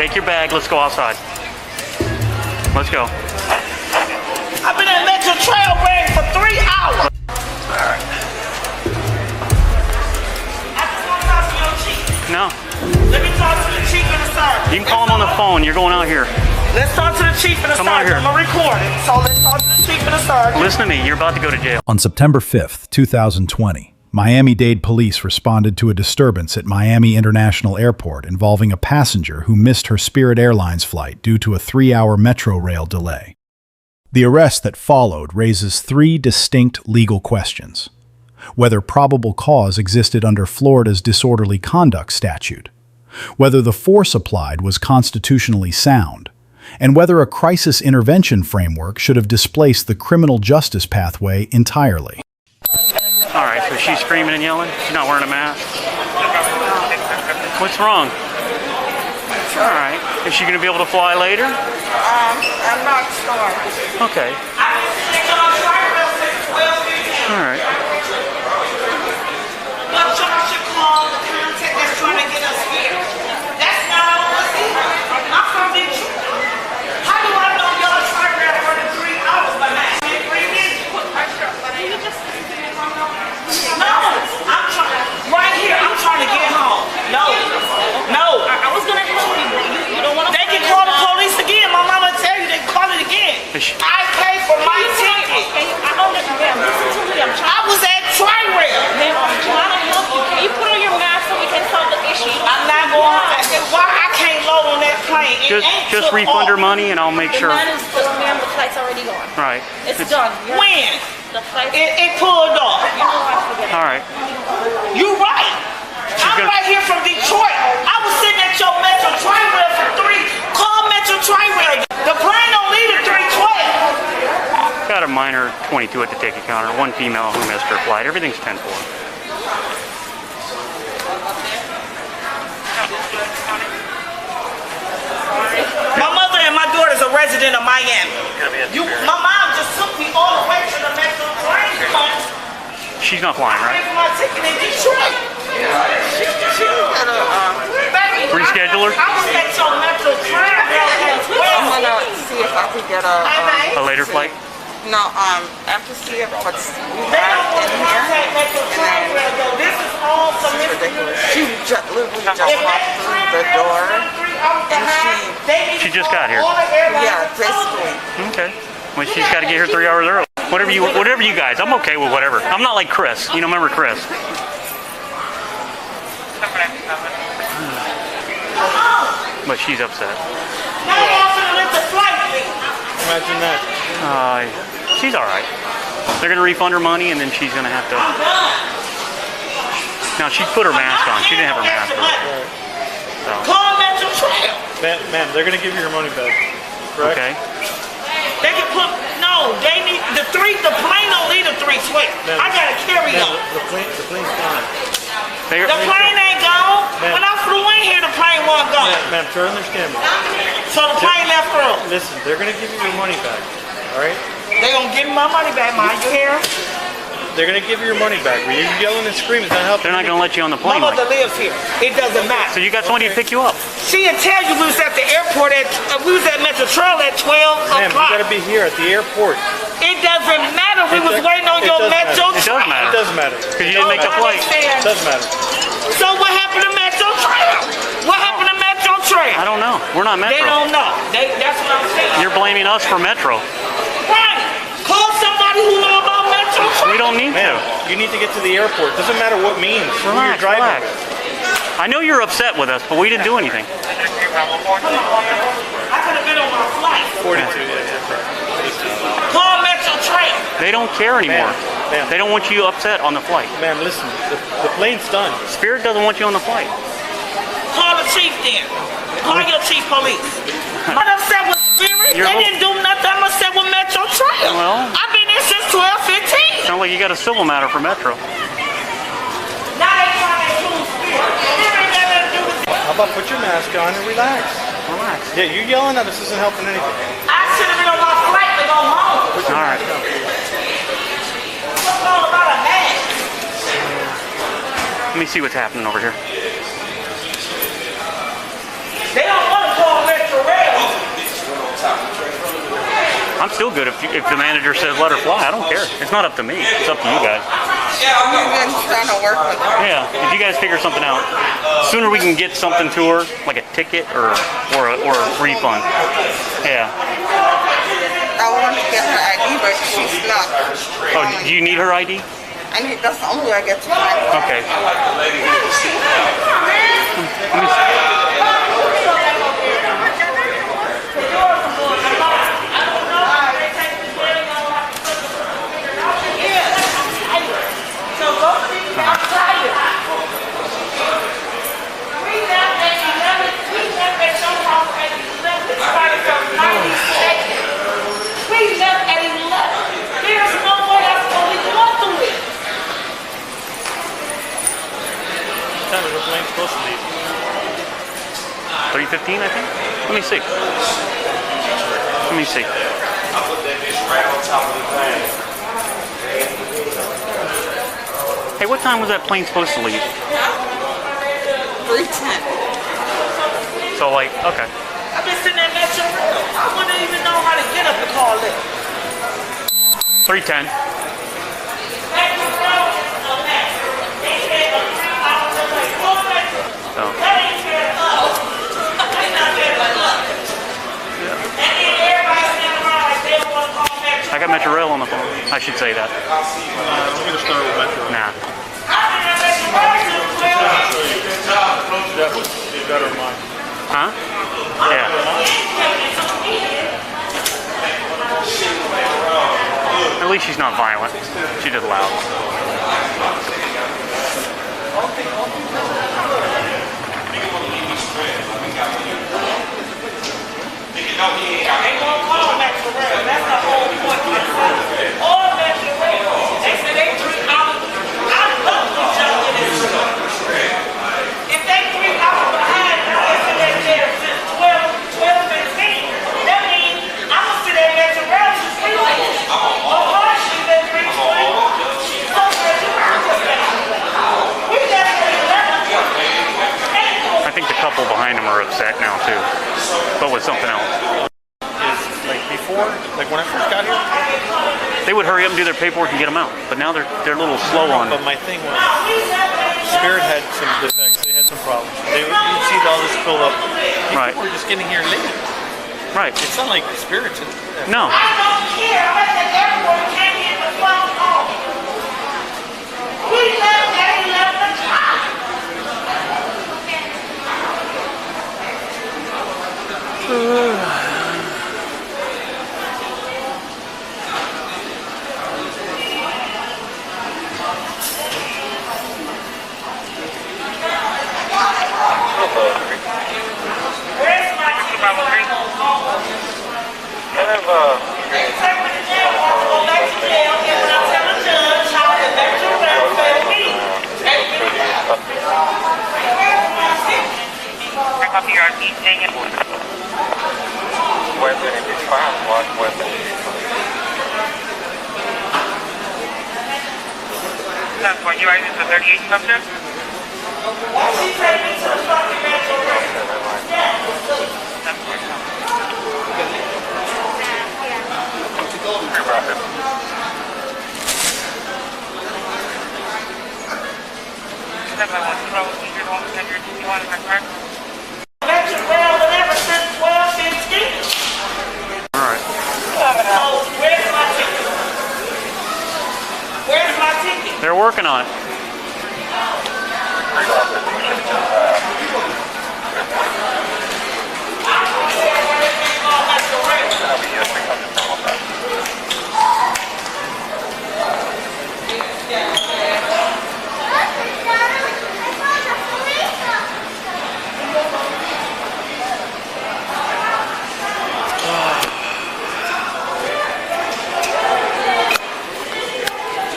Take your bag. Let's go outside. Let's go. I've been at Metro Trail waiting for 3 hours. Alright. I just want to talk to your chief. No. Let me talk to the chief and the sergeant. You can call him on the phone. You're going out here. Let's talk to the chief and the Come on sergeant. here. I'm going to record it. So let's talk to the chief and the sergeant. Listen to me. You're about to go to jail. On September 5th, 2020, Miami-Dade Police responded to a disturbance at Miami International Airport involving a passenger who missed her Spirit Airlines flight due to a 3-hour metro rail delay. The arrest that followed raises 3 distinct legal questions: whether probable cause existed under Florida's disorderly conduct statute, whether the force applied was constitutionally sound, and whether a crisis intervention framework should have displaced the criminal justice pathway entirely. All right, so she's screaming and yelling. She's not wearing a mask. What's wrong? All right. Is she going to be able to fly later? I'm not sure. Okay. All right. But y'all should call the contact that's trying to get us here. That's not all us either. I'm from Detroit. How do I know y'all trying to for the 3 hours by now? 3 minutes? Put pressure on my head. No, I'm trying. Right here, I'm trying to get home. No. I was gonna help you, but you don't want to. They can call the police again. My mama tell you they can call it again. I paid for my ticket. I understand. Listen to me. I'm trying. I was at Tri-Rail. Ma'am, I'm trying to help you. Can you put on your mask so we can solve the issue? I'm not going to. Why I can't load on that plane? Just refund her money and I'll make sure. Ma'am, the flight's already gone. Right. It's done. When? The flight. It pulled off. You know what? Forget it. All right. You right. I'm right here from Detroit. I was sitting at your Metro Tri-Rail for 3. Call Metro Tri-Rail. The plane don't leave at 3:12. Got a minor 22 at the ticket counter. 1 female who missed her flight. Everything's 10-4. My mother and my daughter's a resident of Miami. My mom just took me all the way to the Metro Tri-Rail. She's not flying, I right? paid for my ticket in Detroit. Reschedule her? I was at your Metro Tri-Rail at 12. I'm gonna see if I can get A later flight? no, I have to see if what's we They have don't want in to here. contact Metro Tri-Rail though. This is all some It's ridiculous. She literally just walked through the door and She just got here. yeah, basically. Okay. Well, she's got to get here 3 hours early. Whatever you guys. I'm okay with whatever. I'm not like Chris. You know, remember Chris? But she's upset. Now they want to let the flight leave. Imagine that. She's all right. They're going to refund her money, and then she's going to have to. I'm done. Now she put her mask on. She didn't have her mask on. So. Call Metro Trail. Ma'am, they're gonna give you your money back. Correct? Okay. They can put they need the plane don't leave the 3:12. I gotta carry Ma'am, on. the plane's gone. The plane ain't gone. When I flew in here, the plane wasn't gone. Ma'am, try to understand me. So the plane left early. Listen, they're gonna give you your money back. All right? They gonna give me my money back, mind you hear? They're gonna give you your money back. But you yelling and screaming is not helping. They're not going to let you on the My plane. mother lives here. It doesn't matter. So you got somebody to pick you up. She didn't tell you we was at the airport we was at Metro Trail at 12 Ma'am, you o'clock. gotta be here at the airport. It doesn't matter. We was waiting on It your does Metro It does Trail. matter. It doesn't matter. Because you didn't make the flight. It doesn't matter. So what happened to Metro Trail? What happened to Metro Trail? I don't know. We're not They Metro. don't know. That's what I'm saying. You're blaming us for Metro. Right. Call somebody who know about Metro Trail. We don't need Ma'am, to. you need to get to the airport. Doesn't matter what means. Who you're Relax, driving. relax. I know you're upset with us, but we didn't do anything. I could have been on my flight. 42, yeah. Call Metro Trail. They don't care anymore. Ma'am. They don't want you upset on the flight. Ma'am, listen, the plane's done. Spirit doesn't want you on the flight. Call the chief then. Call your chief police. I'm upset with Spirit. You're They didn't do nothing. I'm upset with Metro Trail. Well- I've been here since 12:15. Sounds like you got a civil matter for Metro. Now they trying to include Spirit. Spirit ain't got nothing to do with it. How about put your mask on and relax? Relax. Yeah, you yelling at us isn't helping anything. I should have been on my flight to go home. All right. What's all about a mask? Let me see what's happening over here. They don't want to call I'm still good if the manager says let her fly. I don't care. It's not up to me. It's up to you guys. We've been trying to work with her. Yeah, if you guys figure something out, sooner we can get something to her, like a ticket or a refund. Yeah. I want to get her ID, but she's not. Oh, do you need her ID? That's the only way I get to find her. Okay. We left at 11. There's no way else to be going through it. Time is the plane supposed to leave? 3:15, I think. Let me see. Let me see. Hey, what time was that plane supposed to leave? 3:10. So, like, okay. I've been sitting there messing around. I wouldn't even know how to get up the call list. 3:10. So. I got Metro Rail on the phone. I should say that. I'm going to start with Metro. Nah. Definitely be better than mine. Huh? Yeah. At least she's not violent. She did loud. They won't call Metro Rail. That's the whole point. All Metro Rail. They say they 3 hours. I love these young ladies. If they 3 hours behind, I guess they're there since 12:15. That means I'm gonna sit at Metro Rail till 3. Of course, she's at 3:20. So we're 2 hours now. We left at 11. I think the couple behind him are upset now too, but with something else. Is like before, like when I first got here. They would hurry up and do their paperwork and get them out, but now they're a little slow on. But my thing was, Spirit had some defects. They had some problems. You'd see all this build up. Right. People were just getting here late. Right. It's not like Spirit's. No. I don't care. I'm at the airport. Can't get the phone call. We left at 11 o'clock. Where's my ticket? Take me to jail. I'll go back to jail. And when I tell the judge how the Metro Rail failed me, take me to jail. Where's my ticket? Copy your ID, hang it. Weapon if it's found, what weapon is it? That's what you ID for 38 subject? Why she take me to the fucking Metro Rail? Very rapid. Metro Rail and ever since 12:15. All right. So where's my ticket? Where's my ticket? They're working on it.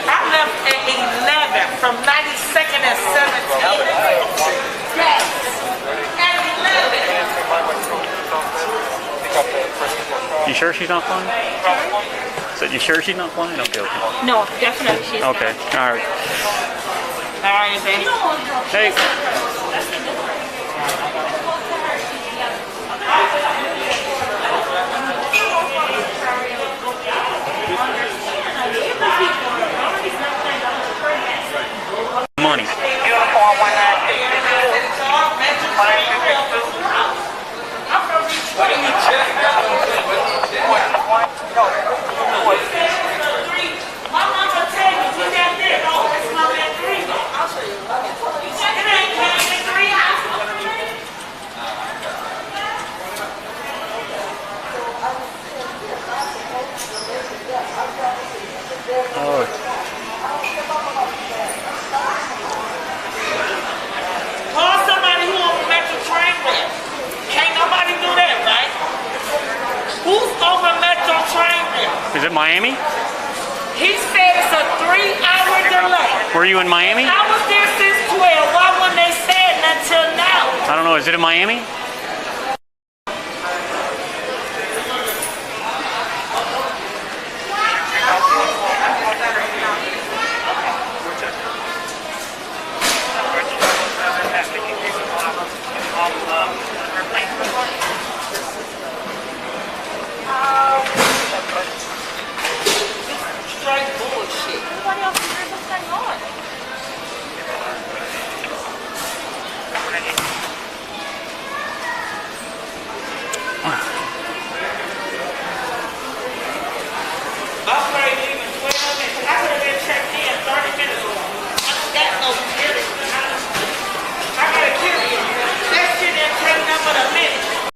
I left at 11 from 92nd and 17th. Yes. At 11. You sure she's not flying? So you sure she's not flying? Okay, okay. No, definitely she's not. Okay, all right. How are you, baby? Hey. it Miami? He said it's a 3-hour delay. Were you in Miami? I was there since 12. Why wouldn't they say it until now? I don't know. Is it in Miami? Straight bullshit. Nobody else hears what's going on. Upgrade even 12 minutes. I could have been checked in 30 minutes ago. That's no kidding. I gotta kill you. That shit didn't take nothing but a minute.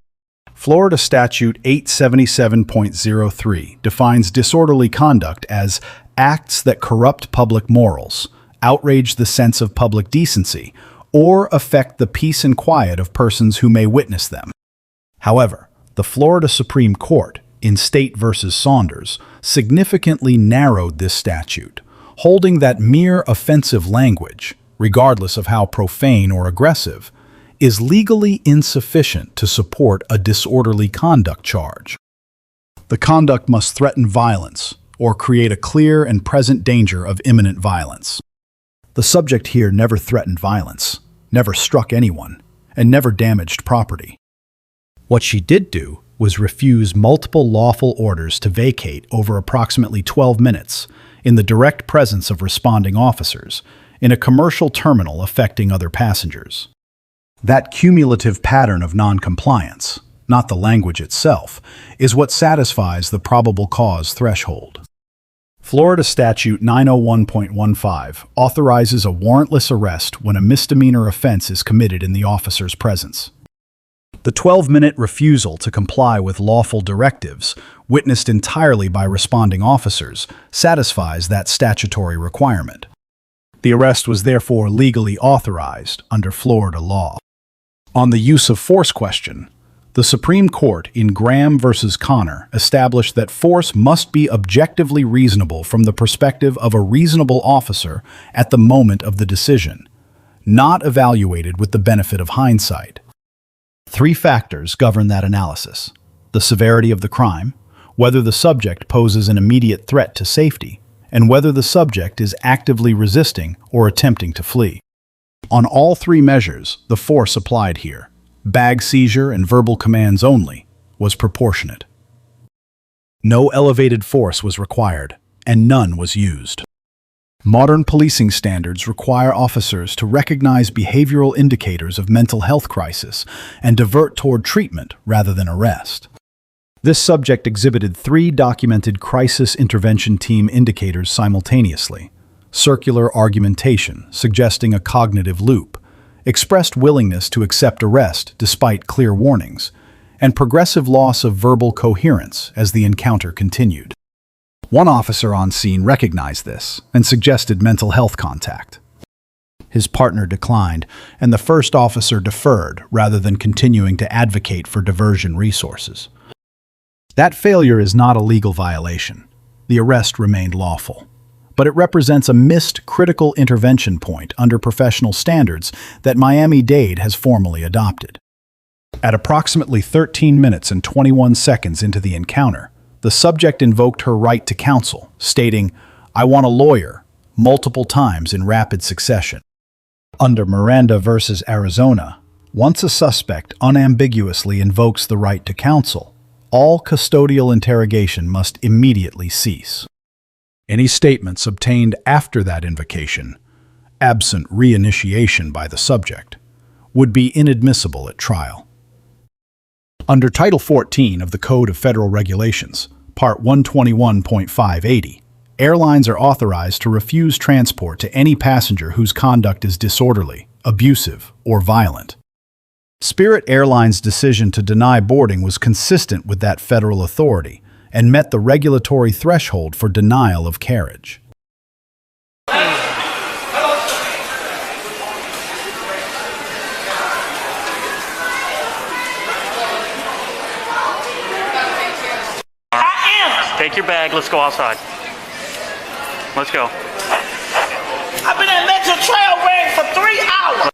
Florida Statute 877.03 defines disorderly conduct as acts that corrupt public morals, outrage the sense of public decency, or affect the peace and quiet of persons who may witness them. However, the Florida Supreme Court, in State v. Saunders, significantly narrowed this statute, holding that mere offensive language, regardless of how profane or aggressive, is legally insufficient to support a disorderly conduct charge. The conduct must threaten violence or create a clear and present danger of imminent violence. The subject here never threatened violence, never struck anyone, and never damaged property. What she did do was refuse multiple lawful orders to vacate over approximately 12 minutes in the direct presence of responding officers in a commercial terminal affecting other passengers. That cumulative pattern of noncompliance, not the language itself, is what satisfies the probable cause threshold. Florida Statute 901.15 authorizes a warrantless arrest when a misdemeanor offense is committed in the officer's presence. The 12-minute refusal to comply with lawful directives, witnessed entirely by responding officers, satisfies that statutory requirement. The arrest was therefore legally authorized under Florida law. On the use of force question, the Supreme Court in Graham v. Connor established that force must be objectively reasonable from the perspective of a reasonable officer at the moment of the decision, not evaluated with the benefit of hindsight. 3 factors govern that analysis: the severity of the crime, whether the subject poses an immediate threat to safety, and whether the subject is actively resisting or attempting to flee. On all 3 measures, the force applied here, bag seizure and verbal commands only, was proportionate. No elevated force was required, and none was used. Modern policing standards require officers to recognize behavioral indicators of mental health crisis and divert toward treatment rather than arrest. This subject exhibited 3 documented crisis intervention team indicators simultaneously: circular argumentation, suggesting a cognitive loop, expressed willingness to accept arrest despite clear warnings, and progressive loss of verbal coherence as the encounter continued. One officer on scene recognized this and suggested mental health contact. His partner declined, and the first officer deferred rather than continuing to advocate for diversion resources. That failure is not a legal violation. The arrest remained lawful. But it represents a missed critical intervention point under professional standards that Miami-Dade has formally adopted. At approximately 13 minutes and 21 seconds into the encounter, the subject invoked her right to counsel, stating, "I want a lawyer," multiple times in rapid succession. Under Miranda v. Arizona, once a suspect unambiguously invokes the right to counsel, all custodial interrogation must immediately cease. Any statements obtained after that invocation, absent reinitiation by the subject, would be inadmissible at trial. Under Title 14 of the Code of Federal Regulations, Part 121.580, airlines are authorized to refuse transport to any passenger whose conduct is disorderly, abusive, or violent. Spirit Airlines' decision to deny boarding was consistent with that federal authority and met the regulatory threshold for denial of carriage. Take your bag. Let's go outside. Let's go. I've been at Metro Trail Ring for 3 hours.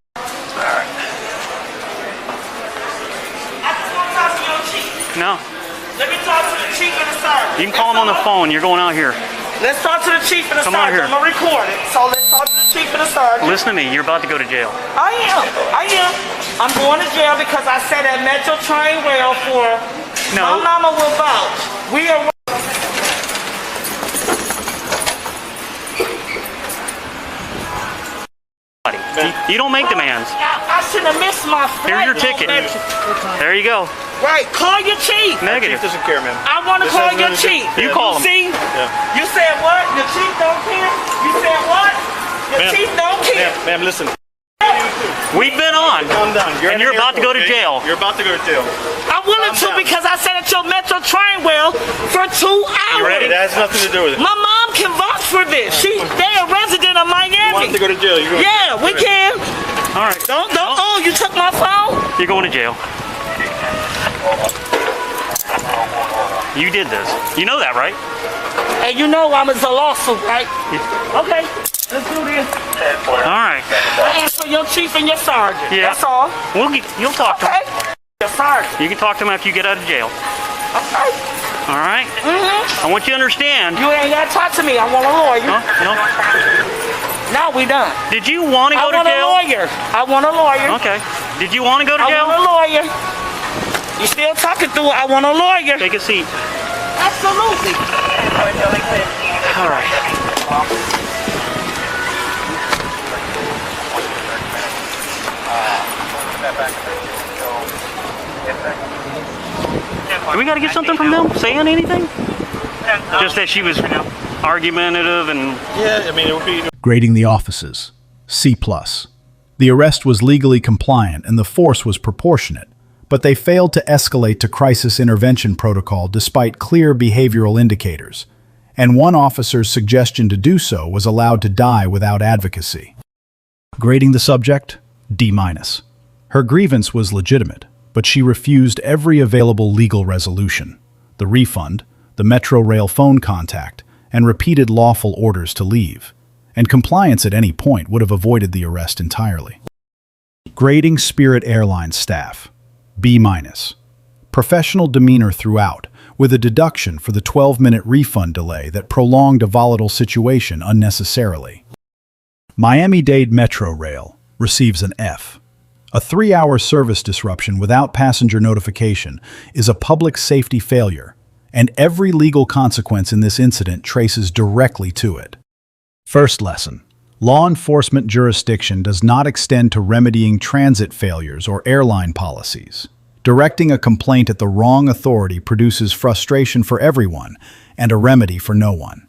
I just want to talk to your chief. No. Let me talk to the chief and the sergeant. You can call him on the phone. You're going out here. Let's talk to the chief and the Come on sergeant. here. I'm going to record it. So let's talk to the chief and the sergeant. Listen to me. You're about to go to jail. I am. I'm going to jail because I sat at Metro Train Rail for... No. My mama will vouch. We are... You don't make demands. I should have missed my flight. Here's your ticket. There you go. Right, call your chief. Negative. Chief doesn't care, ma'am. I want to This call has your nothing to do- chief. You call him. See? Yeah. You said what? The chief don't care? You said what? The Ma'am. chief don't care. Ma'am, listen. We've been on. Calm down. And at you're an about to go to airport, jail. okay? You're about to go to jail. I'm willing Calm to down. because I sat at your Metro train rail for 2 hours. You ready? That has nothing to do with it. My mom can vouch for this. They're a resident of You want Miami. to go to jail? Yeah, we can. All right. Don't. Oh, you took my phone? You're going to jail. You did this. You know that, right? And you know I'm a lawsuit, right? Okay, let's do this. All right. I ask for your chief and your sergeant. Yeah. That's all. You'll talk to him. Okay? Your sergeant. You can talk to him after you get out of jail. Okay. All right? I want you to understand. You ain't gotta talk to me. I want a lawyer. Huh? No? Now we done. Did you want to I go to want a jail? lawyer. I want a lawyer. Okay. Did you want to go to I jail? want a lawyer. You still talking through it. I want a lawyer. Take a seat. Absolutely. All right. Do we got to get something from them? Saying anything? Just that she was argumentative and... Yeah, I mean, it would be... Grading the offices, C+. The arrest was legally compliant and the force was proportionate, but they failed to escalate to crisis intervention protocol despite clear behavioral indicators, and one officer's suggestion to do so was allowed to die without advocacy. Grading the subject, D-. Her grievance was legitimate, but she refused every available legal resolution: the refund, the Metro Rail phone contact, and repeated lawful orders to leave, and compliance at any point would have avoided the arrest entirely. Grading Spirit Airlines staff, B-. Professional demeanor throughout, with a deduction for the 12-minute refund delay that prolonged a volatile situation unnecessarily. Miami-Dade Metro Rail receives an F. A 3-hour service disruption without passenger notification is a public safety failure, and every legal consequence in this incident traces directly to it. First lesson: law enforcement jurisdiction does not extend to remedying transit failures or airline policies. Directing a complaint at the wrong authority produces frustration for everyone and a remedy for no one.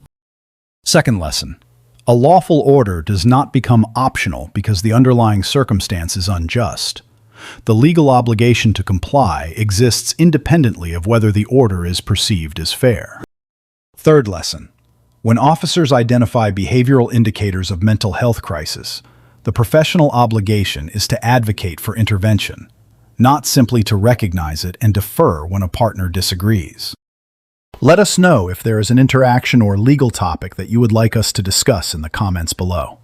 Second lesson: a lawful order does not become optional because the underlying circumstance is unjust. The legal obligation to comply exists independently of whether the order is perceived as fair. Third lesson: when officers identify behavioral indicators of mental health crisis, the professional obligation is to advocate for intervention, not simply to recognize it and defer when a partner disagrees. Let us know if there is an interaction or legal topic that you would like us to discuss in the comments below.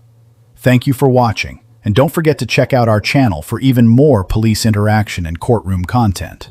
Thank you for watching, and don't forget to check out our channel for even more police interaction and courtroom content.